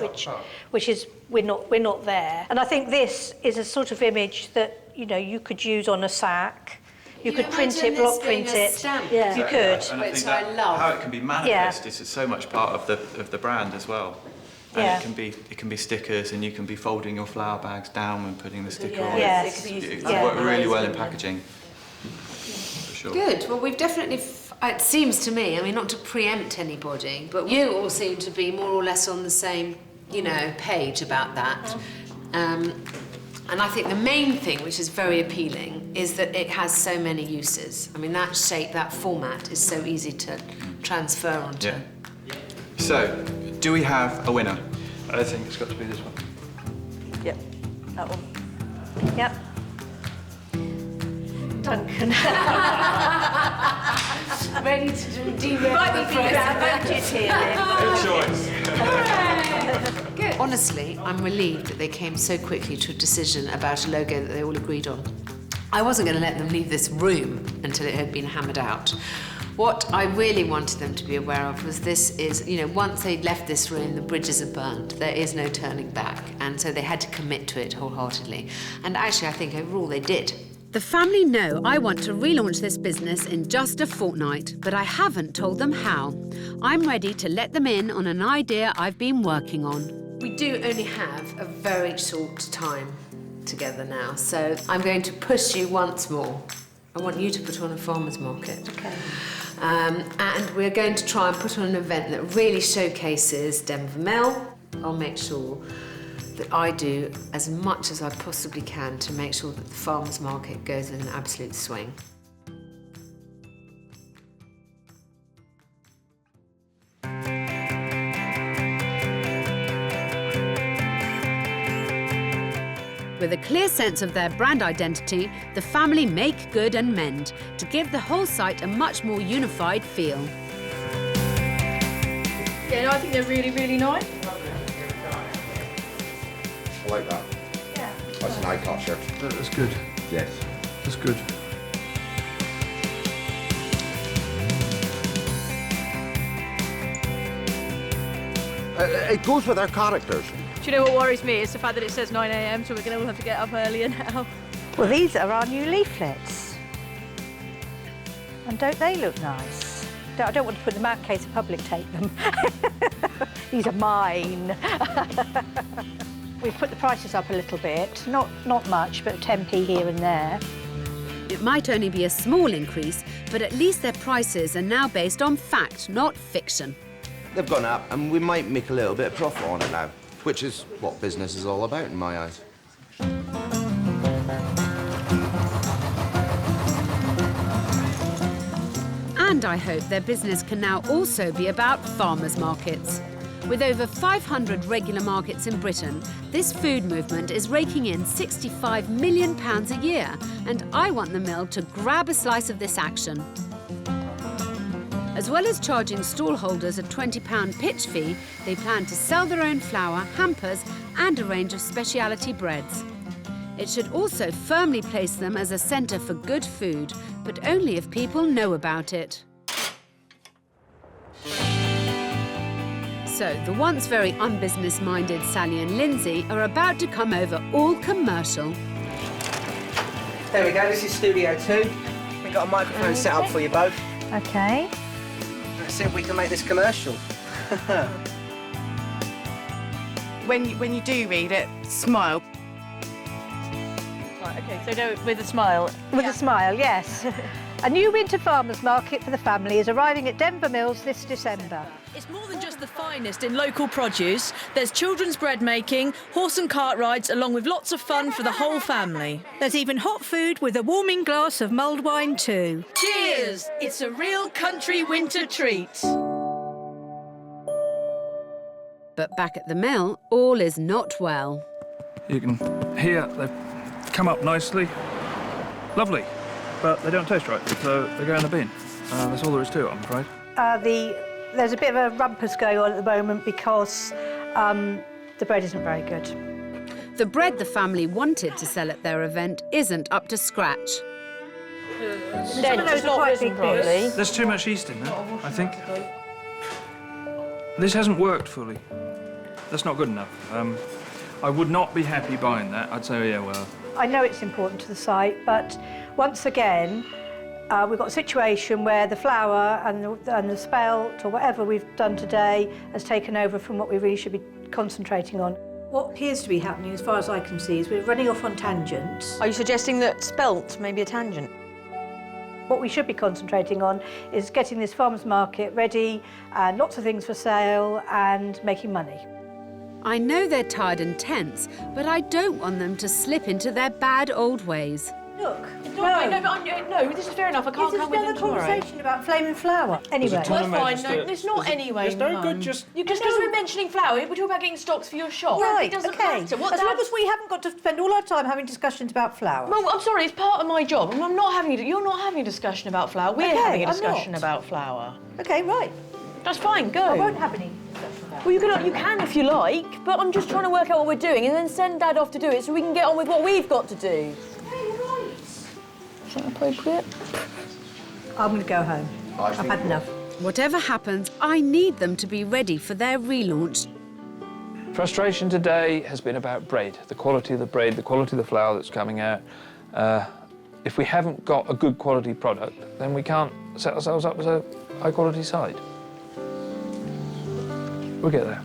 Which is, we're not there. And I think this is a sort of image that, you know, you could use on a sack. You could print it, block print it. Yeah, you could. And I think how it can be manifest is so much part of the brand as well. And it can be stickers, and you can be folding your flour bags down and putting the sticker on. Yes. It can work really well in packaging. For sure. Good. Well, we've definitely, it seems to me, I mean, not to preempt anybody, but you all seem to be more or less on the same, you know, page about that. And I think the main thing, which is very appealing, is that it has so many uses. I mean, that shape, that format is so easy to transfer onto. Yeah. So, do we have a winner? I think it's got to be this one. Yep, that one. Yep. Duncan. Ready to derail the process. Good choice. Honestly, I'm relieved that they came so quickly to a decision about a logo that they all agreed on. I wasn't going to let them leave this room until it had been hammered out. What I really wanted them to be aware of was this is, you know, once they'd left this room, the bridges are burnt. There is no turning back. And so they had to commit to it wholeheartedly. And actually, I think overall they did. The family know I want to relaunch this business in just a fortnight, but I haven't told them how. I'm ready to let them in on an idea I've been working on. We do only have a very short time together now, so I'm going to push you once more. I want you to put on a farmer's market. Okay. And we're going to try and put on an event that really showcases Denver Mill. I'll make sure that I do as much as I possibly can to make sure that the farmer's market goes in an absolute swing. With a clear sense of their brand identity, the family make good and mend to give the whole site a much more unified feel. Yeah, no, I think they're really, really nice. I like that. Yeah. That's an eye catcher. That's good. Yes. That's good. It goes with our characters. Do you know what worries me? It's the fact that it says 9 a.m, so we're going to all have to get up earlier now. Well, these are our new leaflets. And don't they look nice? I don't want to put them out in case the public take them. These are mine. We've put the prices up a little bit. Not much, but 10p here and there. It might only be a small increase, but at least their prices are now based on fact, not fiction. They've gone up, and we might make a little bit of profit on it now, which is what business is all about in my eyes. And I hope their business can now also be about farmers' markets. With over 500 regular markets in Britain, this food movement is raking in £65 million a year, and I want the mill to grab a slice of this action. As well as charging stallholders a £20 pitch fee, they plan to sell their own flour, hampers, and a range of speciality breads. It should also firmly place them as a centre for good food, but only if people know about it. So, the once very unbusiness-minded Sally and Lindsay are about to come over all commercial. There we go, this is Studio 2. We've got a microphone set up for you both. Okay. Let's see if we can make this commercial. When you do read it, smile. Right, OK, so no, with a smile. With a smile, yes. A new winter farmers market for the family is arriving at Denver Mills this December. It's more than just the finest in local produce. There's children's bread making, horse and cart rides, along with lots of fun for the whole family. There's even hot food with a warming glass of mulled wine too. Cheers! It's a real country winter treat. But back at the mill, all is not well. You can hear they've come up nicely. Lovely. But they don't taste right, so they go in the bin. That's all there is to it, I'm afraid. There's a bit of a rumpus going on at the moment because the bread isn't very good. The bread the family wanted to sell at their event isn't up to scratch. It's not risen properly. There's too much yeast in there, I think. This hasn't worked fully. That's not good enough. I would not be happy buying that. I'd say, yeah, well... I know it's important to the site, but once again, we've got a situation where the flour and the spelt or whatever we've done today has taken over from what we really should be concentrating on. What appears to be happening, as far as I can see, is we're running off on tangents. Are you suggesting that spelt may be a tangent? What we should be concentrating on is getting this farmers market ready and lots of things for sale and making money. I know they're tired and tense, but I don't want them to slip into their bad old ways. Look. No, this is fair enough. I can't come with them tomorrow. This is another conversation about flaming flour. Anyway. That's fine. No, it's not anyway. It's very good. Just because we're mentioning flour, we're talking about getting stocks for your shop. Right, It doesn't okay. matter. As long as we haven't got to spend all our time having discussions about flour. Well, I'm sorry, it's part of my job. And you're not having a discussion about flour. We're having a discussion about flour. Okay, right. That's fine, go. I won't have any discussion about Well, you can if you like, but I'm just trying to work out what we're doing and then send Dad off to do it so we can get on with what we've got to do. Is that appropriate? I'm going to go home. I've had enough. Whatever happens, I need them to be ready for their relaunch. Frustration today has been about bread, the quality of the bread, the quality of the flour that's coming out. If we haven't got a good quality product, then we can't set ourselves up as a high quality site. We'll get there.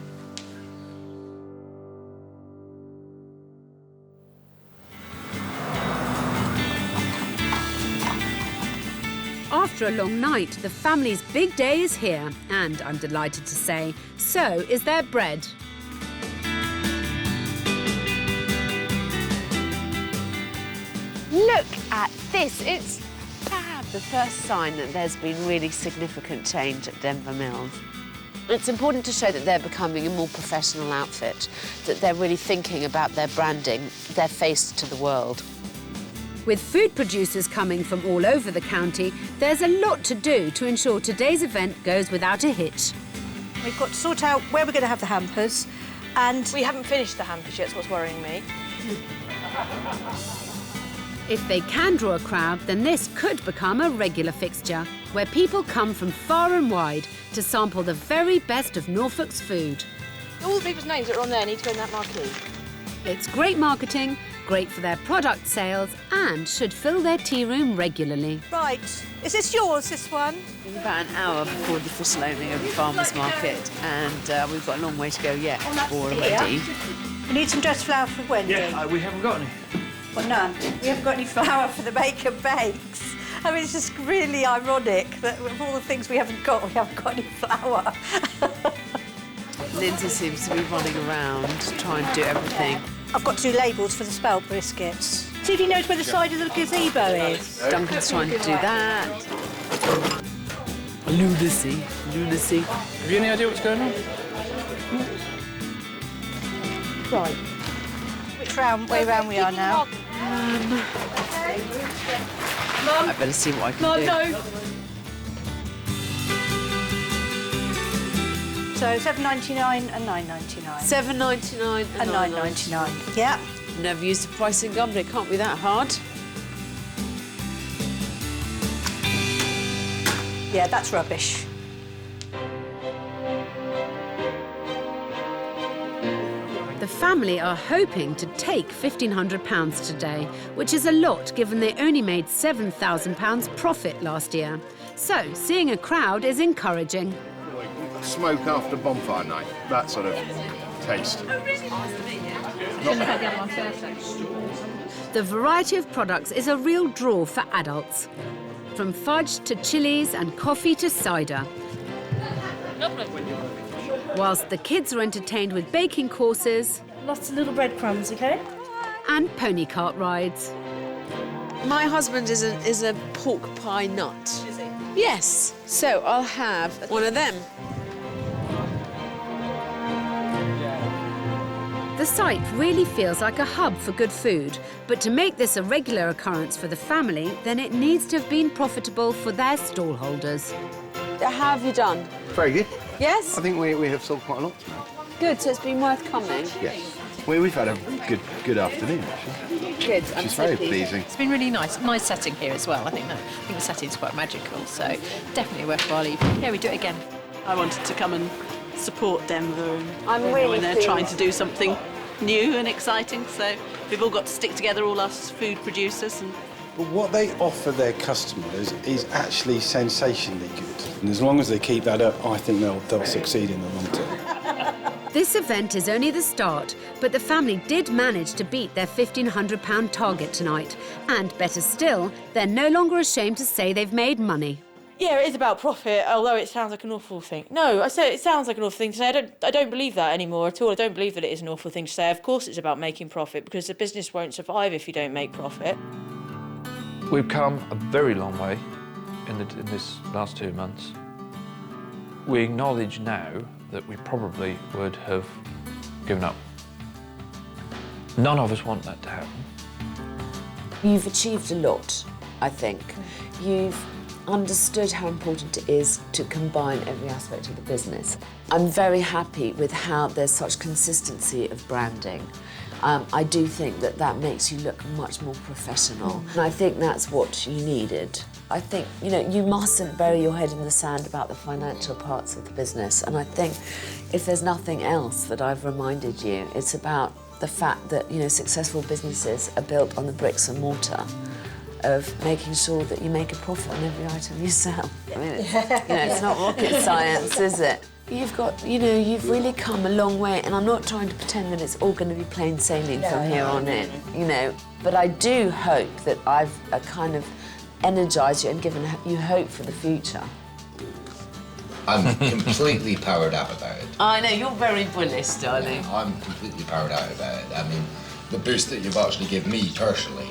After a long night, the family's big day is here, and I'm delighted to say, so is their bread. Look at this, it's fab. The first sign that there's been really significant change at Denver Mills. It's important to show that they're becoming a more professional outfit, that they're really thinking about their branding, their face to the world. With food producers coming from all over the county, there's a lot to do to ensure today's event goes without a hitch. We've got to sort out where we're going to have the hampers, and... We haven't finished the hampers yet, that's what's worrying me. If they can draw a crowd, then this could become a regular fixture, where people come from far and wide to sample the very best of Norfolk's food. All the people's names that are on there need to go in that marquee. It's great marketing, great for their product sales, and should fill their tea room regularly. Right. Is this yours, this one? It's about an hour before the official opening of the farmers' market, and we've got a long way to go yet already. We need some dressed flour for Wendy. Yeah, we haven't got any. Well, none. We haven't got any flour for the bake and bakes. I mean, it's just really ironic that of all the things we haven't got any flour. Lindsay seems to be running around trying to do everything. I've got to do labels for the spelt biscuits. See if he knows where the side of the gazebo is. Duncan's trying to do that. Lunacy. Have you any idea what's going on? Right. Which way round we are now? Mum. I better see what I can do. No. So $7.99 and $9.99. $7.99 and $9.99. Yeah. Never used a pricing gun, but it can't be that hard. Yeah, that's rubbish. The family are hoping to take £1,500 today, which is a lot given they only made £7,000 profit last year. So seeing a crowd is encouraging. Smoke after bonfire night, that sort of taste. The variety of products is a real draw for adults. From fudge to chilies and coffee to cider. Whilst the kids are entertained with baking courses. Lots of little breadcrumbs, okay? And pony cart rides. My husband is a pork pie nut. Is he? Yes, so I'll have one of them. The site really feels like a hub for good food, but to make this a regular occurrence for the family, then it needs to have been profitable for their stallholders. How have you done? Very good. Yes? I think we have sold quite a lot. Good, so it's been worth coming? Yes. We've had a good afternoon, actually. Good. Which is very pleasing. It's been really nice. Nice setting here as well. I think the setting's quite magical, so definitely a worthwhile evening. Yeah, we do it again. I wanted to come and support Denver and I'm really when they're pleased. trying to do something new and exciting, so we've all got to stick together, all us food producers. But what they offer their customers is actually sensationally good. And as long as they keep that up, I think they'll succeed in the long term. This event is only the start, but the family did manage to beat their £1,500 target tonight. And better still, they're no longer ashamed to say they've made money. Yeah, it is about profit, although it sounds like an awful thing. No, I said it sounds like an awful thing to say. I don't believe that anymore at all. I don't believe that it is an awful thing to say. Of course it's about making profit, because the business won't survive if you don't make profit. We've come a very long way in this last 2 months. We acknowledge now that we probably would have given up. None of us want that to happen. You've achieved a lot, I think. You've understood how important it is to combine every aspect of the business. I'm very happy with how there's such consistency of branding. I do think that that makes you look much more professional. And I think that's what you needed. I think, you know, you mustn't bury your head in the sand about the financial parts of the business. And I think if there's nothing else that I've reminded you, it's about the fact that, you know, successful businesses are built on the bricks and mortar of making sure that you make a profit on every item you sell. I mean, it's not rocket science, is it? You've got, you know, you've really come a long way, and I'm not trying to pretend that it's all going to be plain sailing from here on in, you know. But I do hope that I've kind of energised you and given you hope for the future. I'm completely powered up about it. I know, you're very bullish, darling. I'm completely powered out about it. I mean, the boost that you've actually given me personally,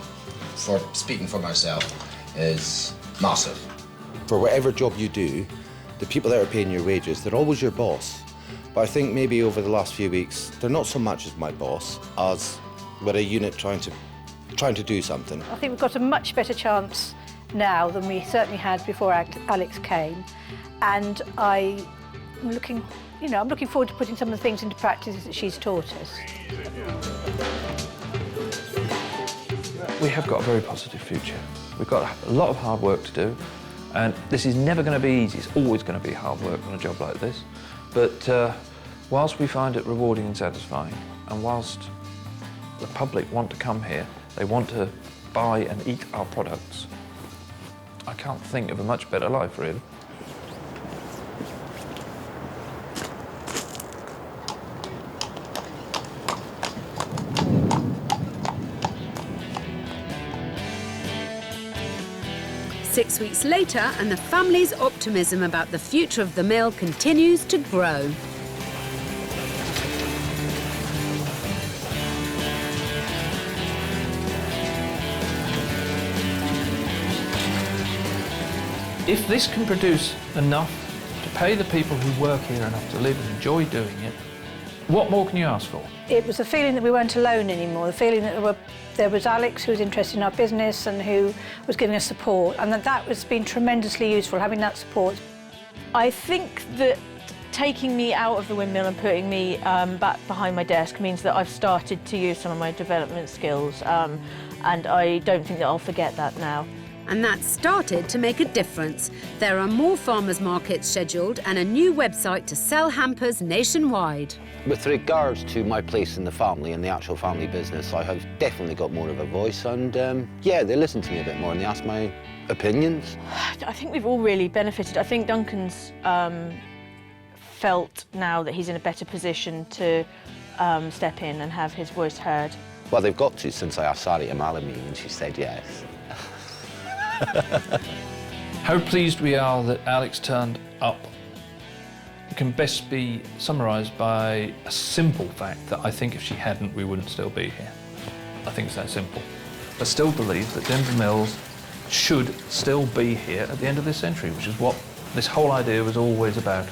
for speaking for myself, is massive. For whatever job you do, the people that are paying your wages, they're always your boss. But I think maybe over the last few weeks, they're not so much as my boss as we're a unit trying to do something. I think we've got a much better chance now than we certainly had before Alex came. And I'm looking forward to putting some of the things into practice that she's taught us. We have got a very positive future. We've got a lot of hard work to do, and this is never going to be easy. It's always going to be hard work on a job like this. But whilst we find it rewarding and satisfying, and whilst the public want to come here, they want to buy and eat our products, I can't think of a much better life, really. Six weeks later, and the family's optimism about the future of the mill continues to grow. If this can produce enough to pay the people who work here enough to live and enjoy doing it, what more can you ask for? It was a feeling that we weren't alone anymore, the feeling that there was Alex who was interested in our business and who was giving us support, and that has been tremendously useful, having that support. I think that taking me out of the Windmill and putting me back behind my desk means that I've started to use some of my development skills, and I don't think that I'll forget that now. And that's started to make a difference. There are more farmers' markets scheduled and a new website to sell hampers nationwide. With regards to my place in the family and the actual family business, I have definitely got more of a voice, and yeah, they listen to me a bit more and they ask my opinions. I think we've all really benefited. I think Duncan's felt now that he's in a better position to step in and have his voice heard. Well, they've got to, since I asked Sally to marry me and she said yes. How pleased we are that Alex turned up can best be summarised by a simple fact that I think if she hadn't, we wouldn't still be here. I think it's that simple. I still believe that Denver Mills should still be here at the end of this century, which is what this whole idea was always about.